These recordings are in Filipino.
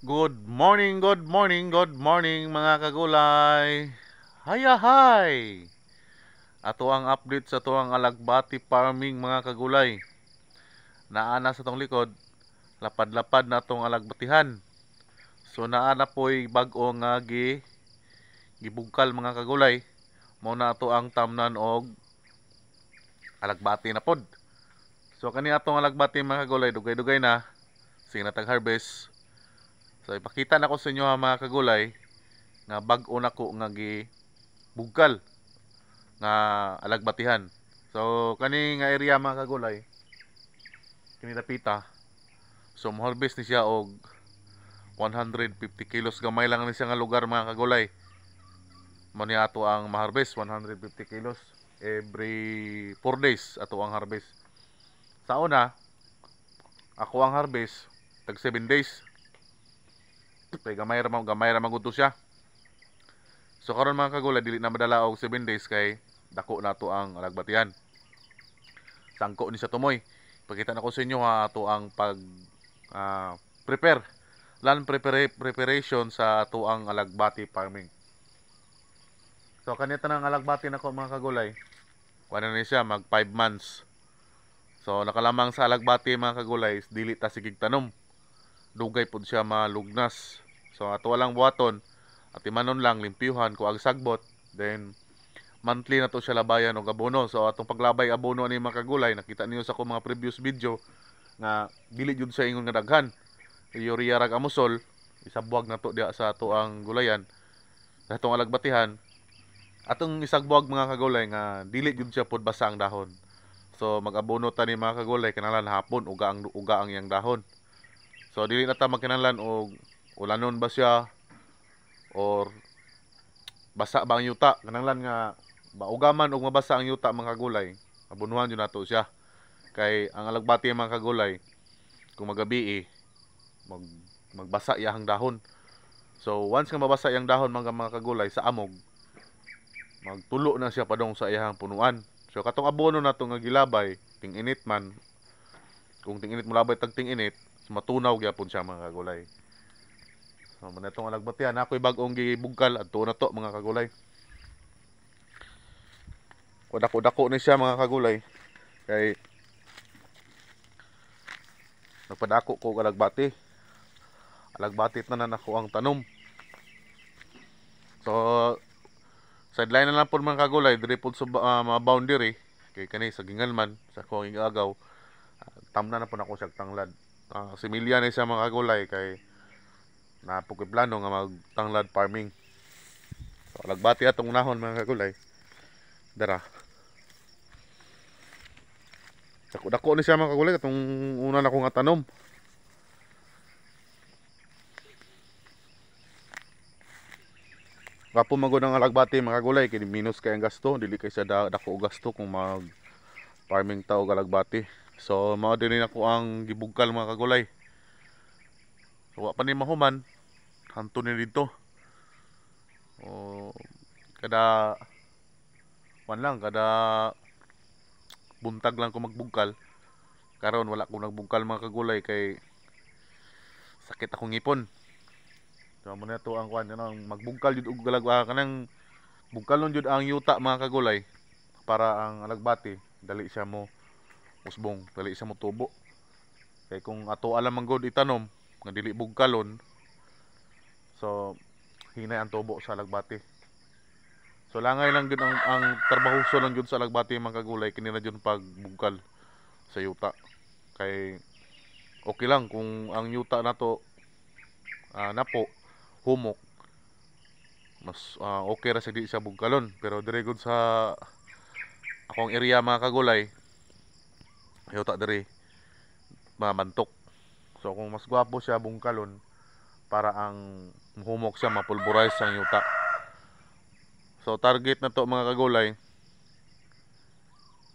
Good morning, good morning, good morning mga kagulay. Hayahay! Ato ang update sa tuang alagbati farming mga kagulay. Naana sa tong likod, lapad-lapad na tong alagbatihan. So naana po'y bag-o nga gibugkal mga kagulay. Mao na ato ang tamnan og alagbati na pod. So kani atong alagbati mga kagulay, dugay-dugay na. Sige na tag-harvest. So ipakita na ko sa inyo ha, mga kagulay nga bag-o na ko nga gibugkal nga alagbatihan. So kani nga area mga kagulay, kini dapita. So mo-harvest ni siya og 150 kilos, gamay lang ni siya nga lugar mga kagulay. Mo ni ato ang ma-harvest 150 kilos every 4 days ato ang harvest. Sa una, ako ang harvest tag 7 days. Kay gamay ra magud to siya. So karon mga kagulay, dili na madala og 7 days kay dako na to ang alagbatihan. Sangko ni sa tumoy. Pakita na ko sa inyo ha ato ang prepare preparation sa ato ang alagbati farming. So kanita nang alagbati nako mga kagulay, kuha na ni siya mag 5 months. So nakalamang sa alagbati mga kagulay, dili ta sigig tanom. Dugay pud siya malugnas. So ato lang buhaton at imanon lang limpyuhan ko ag sagbot, then monthly na to siya labayan og abono. So atong paglabay abono ani mga kagulay, nakita niyo sa ko mga previous video nga dili jud sa ingon nga daghan. Urea rag amosol, isabwag na to diha sa ato ang gulayan. Sa atong alagbatihan, atong isagbuwag mga kagulay nga dili jud siya pod basa ang dahon. So mag-abono ta ni mga kagulay kinahanglan hapon uga ang iyang dahon. So dili na ta magkinahanglan og ulanon ba siya or basa ba ang yuta. Kinahanglan nga maugaman og mabasa ang yuta mga kagulay. Abunuhan jud nato siya. Kay ang alagbati mga kagulay kung magabi magbasa iyang dahon. So once nga mabasa iyang dahon mga kagulay sa amog, magtulo na siya padong sa iyang punuan. So katong abono na to nga gilabay, ting-init man, kung ting-init mo labay tag ting-init, matunaw gyapon siya mga kagulay. So man itong alagbatihan, ako'y bag-ong gibugkal adto na to mga kagulay. Dako-dako ni siya mga kagulay. Kay nagpadako ko og alagbati. Alagbati na ako ang tanom. So sideline na lang po mga kagulay, diri po sa mga boundary. Kay kani sa gingalman, sa kong agaw, tamna na po na ko siya tanglad. Similya ni siya mga kagulay kay napukiplano nga magtanglad farming. So alagbati atong unahon mga kagulay. Dara. Dako-dako ni siya mga kagulay, katong una na ko nga tanom. Kapo magod ang alagbati mga kagulay, kay minus kay ang gasto, dili kay sa dako og gasto kung mag farming ta og alagbati. So mao din ako ang gibugkal mga kagulay. So wa pa ni mahuman, hanto ni dito. O kada kada buntag lang ko magbugkal. Karon wala ko nagbugkal mga kagulay kay sakit akong ngipon. So mo na to ang kuan ang magbugkal jud og kanang bugkalon jud ang yuta mga kagulay para ang alagbati dali siya mo usbong, dali siya mo tubo. Kay kung ato alam man gud itanom nga dili bugkalon, so hinay ang tubo sa alagbati. So langay lang gud ang trabahoso lang jud sa alagbati mga kagulay kini na jud pagbugkal sa yuta. Kay okay lang kung ang yuta nato napo humok, mas okay ra sa di siya bugkalon. Pero dire gud sa akong area mga kagulay, yuta dire mamantok. So kung mas gwapo siya bungkalon para ang humok siya mapulburize ang yuta. So target na to mga kagulay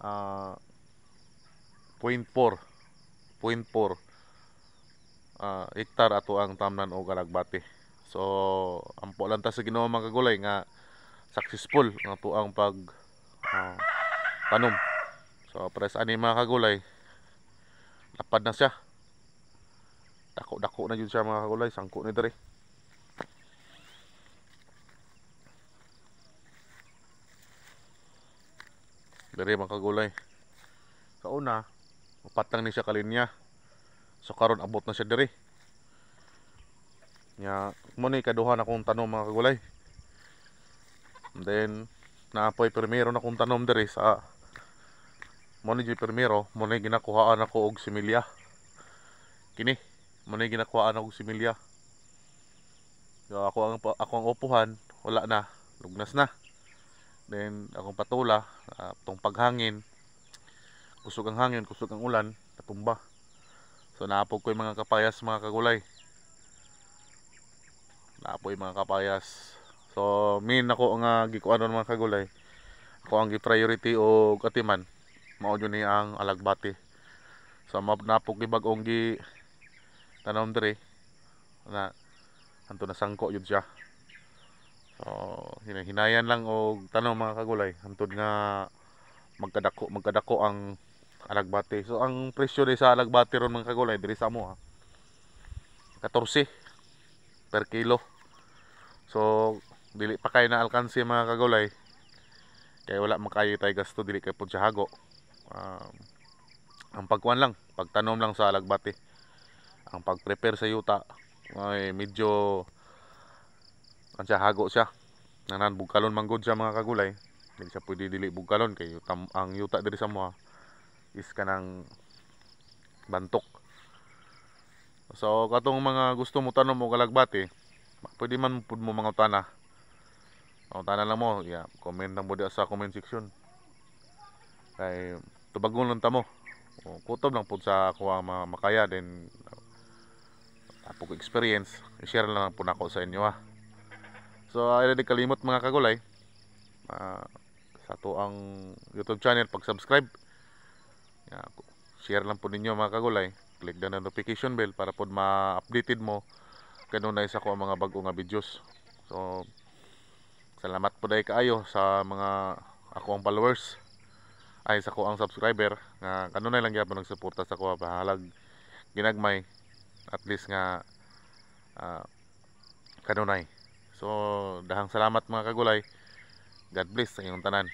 0.4 hektar ato ang tamnan o galagbati. So ampo lang ta sa Ginoo mga kagulay nga successful ang ato ang pag tanom. So press ani mga kagulay, lapad na siya. Dako-dako na jud siya mga kagulay, sangko ni diri. Diri mga kagulay. Sa una, upat lang ni siya kalinya. So karon abot na siya diri. Nya mo ni kaduha na akong tanom mga kagulay. And then naapoy primero na akong tanom diri sa mo ni primero, mo ni ginakuhaan ako og similya. Kini, mo ni ginakuhaan ako og similya. So ako ang upuhan, wala na, lugnas na. Then akong patula, tong paghangin, kusog ang hangin, kusog ang ulan, natumba. So naapog ko yung mga kapayas mga kagulay. Naapoy mga kapayas. So min ako nga gikuanon mga kagulay. Ako ang gi-priority og katiman. Mao jud ni ang alagbati. So napog gi bag-ong gi tanom diri na anto na sangko jud siya. So hinayan lang og tanom mga kagulay antud nga magkadako ang alagbati. So ang presyo di sa alagbati ron mga kagulay diri sa amo 14 per kilo. So dili pa kay na alkansi mga kagulay. Kaya wala makayo tay gasto dili kay pud siya hago. Ang pagkuan lang, pagtanom lang sa alagbati. Ang pag-prepare sa yuta ay medyo siya hago siya. Nanan bugkalon man gud siya mga kagulay. Dili siya pwede dili bugkalon kay ang yuta diri sa moa is kanang bantok. So katong mga gusto mo tanom og alagbati, pwede man pud mo mga utana. Ang utana lang mo, comment lang mo sa comment section. Kay tubagon lang ta mo. Kutob lang pud sa ako ang makaya din apog experience, i-share lang po nako sa inyo ha. So ay di kalimot mga kagulay. Sa to ang YouTube channel pag-subscribe. Share lang po ninyo mga kagulay. Click the notification bell para pod ma-updated mo kanunay sa ko ang mga bag-o nga videos. So salamat po dahil kaayo sa mga ako ang followers ay sa ko ang subscriber nga kanunay lang gyapon nagsuporta sa ko bahalag ginagmay at least nga kanunay. So dahang salamat mga kagulay. God bless sa inyong tanan.